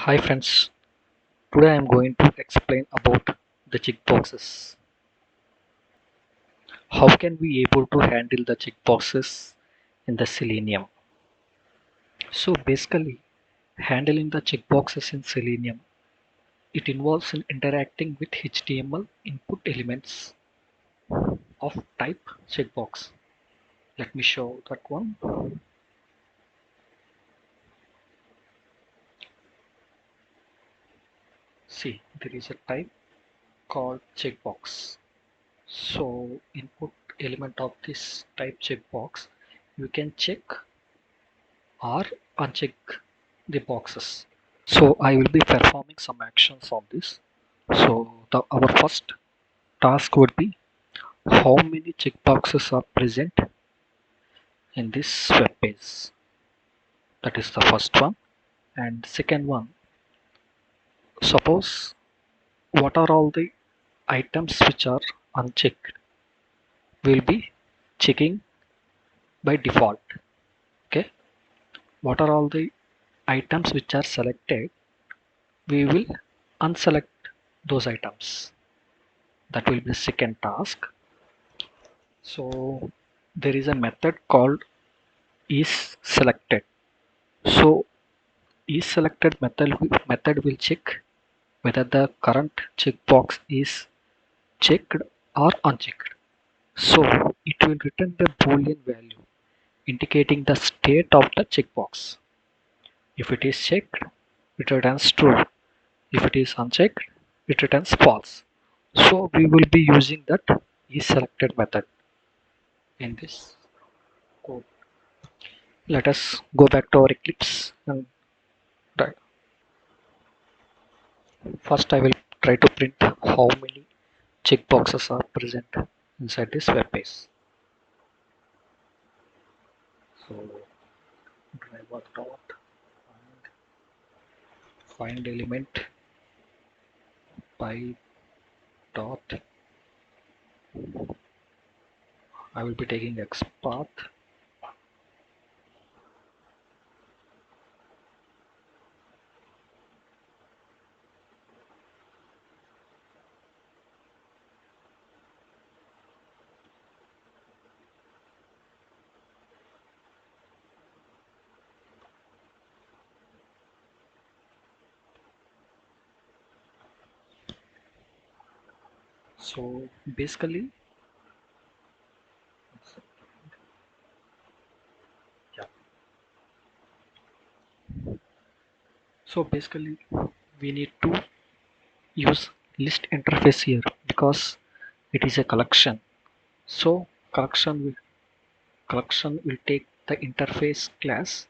Hi friends, today I am going to explain about the checkboxes. How can we able to handle the checkboxes in the Selenium? So basically, handling the checkboxes in Selenium, it involves in interacting with HTML input elements of type checkbox. Let me show that one. See, there is a type called checkbox. So input element of this type checkbox, you can check or uncheck the boxes. So I will be performing some actions on this. So our first task would be how many checkboxes are present in this web page. That is the first one. And second one, suppose what are all the items which are unchecked. We'll be checking by default. Okay. What are all the items which are selected? We will unselect those items. That will be the second task. So there is a method called isSelected. So isSelected method will check whether the current checkbox is checked or unchecked. So it will return the boolean value indicating the state of the checkbox. If it is checked, it returns true. If it is unchecked, it returns false. So we will be using that isSelected method in this code. Let us go back to our Eclipse and try. First I will try to print how many checkboxes are present inside this web page. So driver dot find element by dot I will be taking xpath. So basically, yeah. So basically, we need to use list interface here because it is a collection. So collection will take the interface class.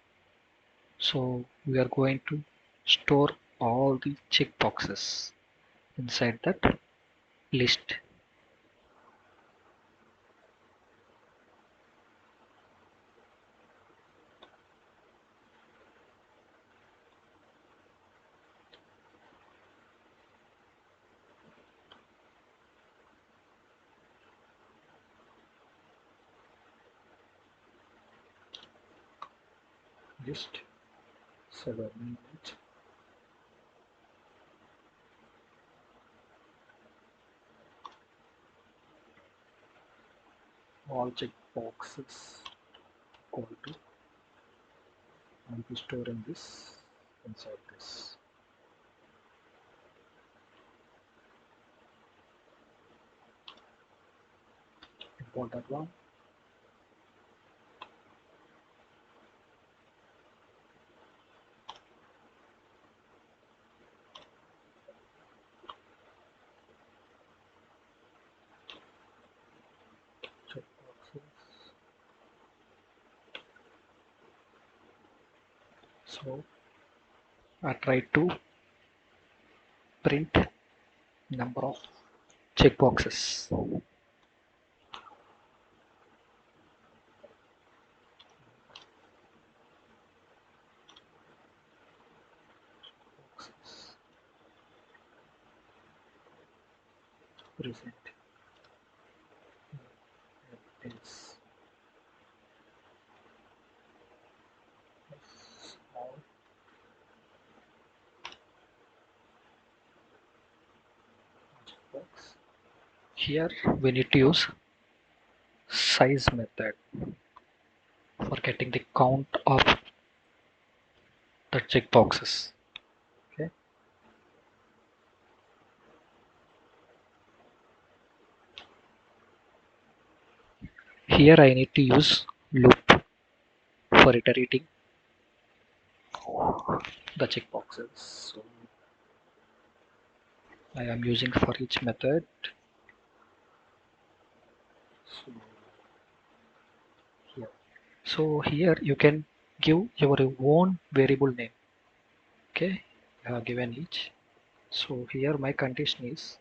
So we are going to store all the checkboxes inside that list. List 7 all checkboxes equal to I'll be storing this inside this. Import that one. Checkboxes. So I try to print number of checkboxes. Boxes present is all checkbox. Here we need to use size method for getting the count of the checkboxes. Okay. Here I need to use loop for iterating the checkboxes. So I am using for each method. So here, you can give your own variable name. Okay, I have given each. So here my condition is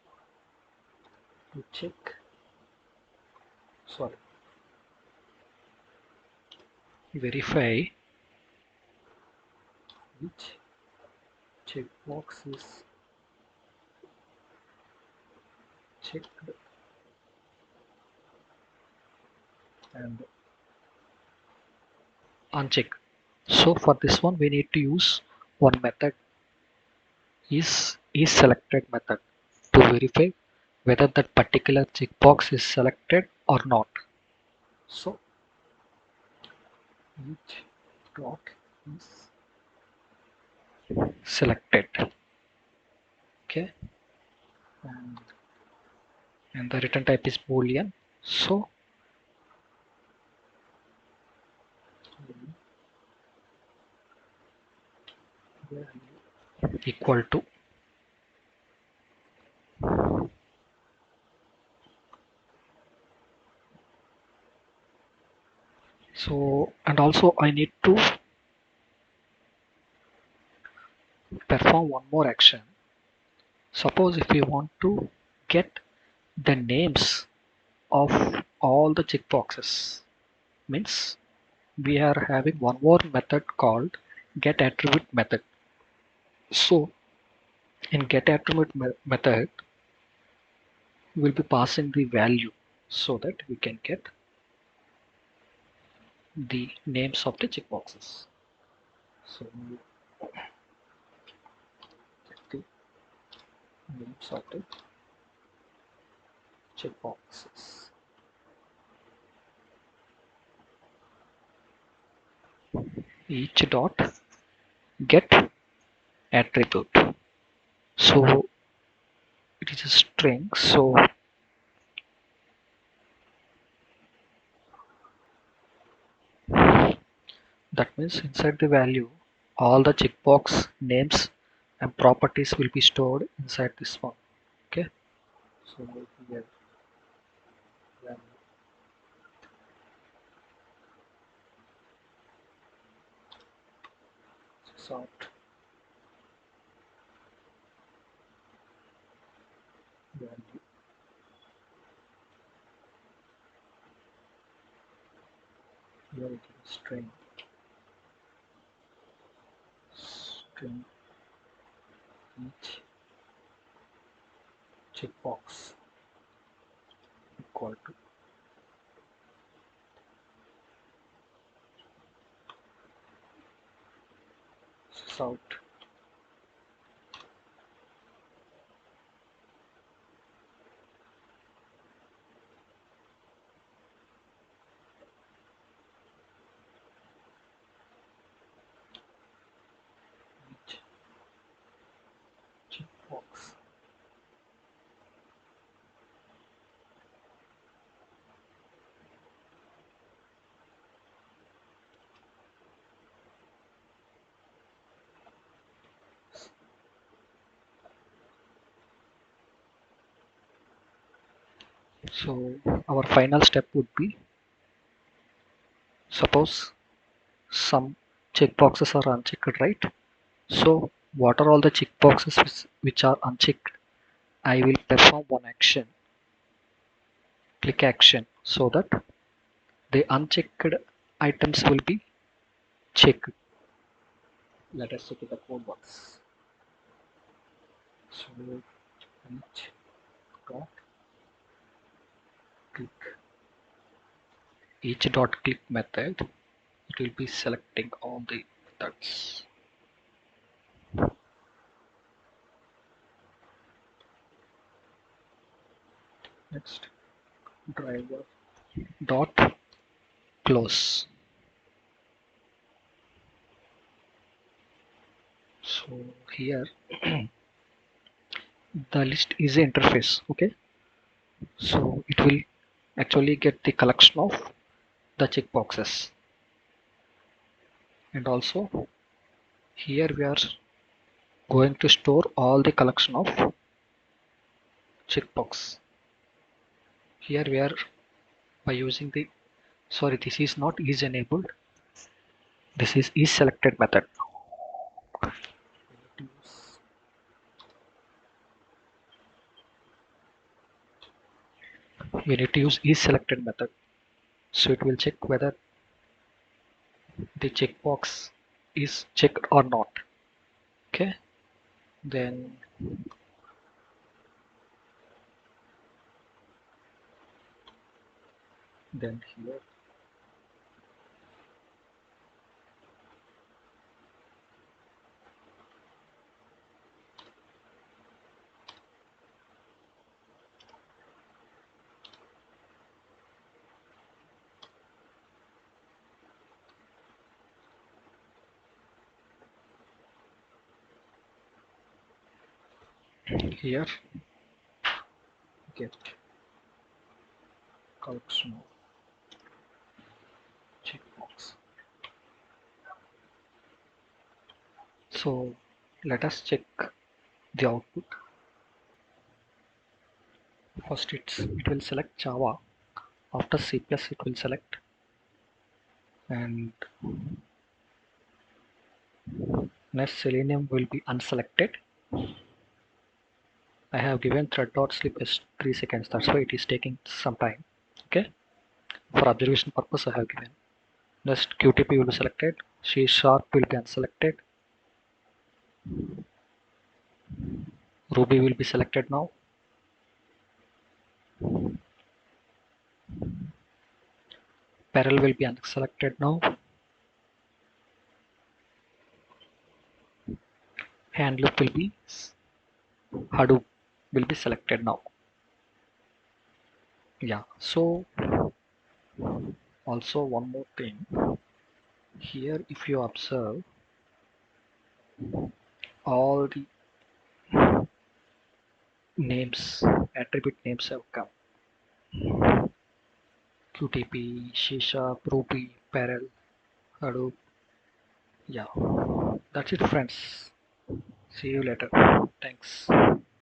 to check. Sorry, verify which checkbox is checked and unchecked. So for this one we need to use one method isSelected method to verify whether that particular checkbox is selected or not. So each dot is selected. Okay, and, the return type is boolean. So equal to. So and also I need to perform one more action. Suppose if we want to get the names of all the checkboxes, means we are having one more method called get attribute method. So in get attribute method we will be passing the value so that we can get the names of the checkboxes. So get the names of the checkboxes. Each dot get attribute. So it is a string. So that means inside the value all the checkbox names and properties will be stored inside this one. Okay. So here then sort value here it is string each checkbox equal to sort each checkbox. So our final step would be, suppose some checkboxes are unchecked, right? So what are all the checkboxes which are unchecked? I will perform one action, click action, so that the unchecked items will be checked. Let us check the code box. So each dot click, each dot click method, it will be selecting all the methods. Next, driver dot close. So here the list is an interface. Okay, so it will actually get the collection of the checkboxes, and also here we are going to store all the collection of checkbox. Here we are by using the, sorry, this is not is enabled, this is isSelected method. We need to use isSelected method, so it will check whether the checkbox is checked or not. Okay, then here here get collection of checkbox. So let us check the output. First it will select Java. After C++ it will select, and next Selenium will be unselected. I have given thread.sleep is 3 seconds, that's why it is taking some time. Okay, for observation purpose I have given. Next QTP will be selected, C# will be unselected, Ruby will be selected now, Perl will be unselected now, and loop will be Hadoop will be selected now. Yeah, so also one more thing here, if you observe all the names, attribute names have come: QTP, C#, Ruby, Perl, Hadoop. Yeah, that's it friends. See you later. Thanks.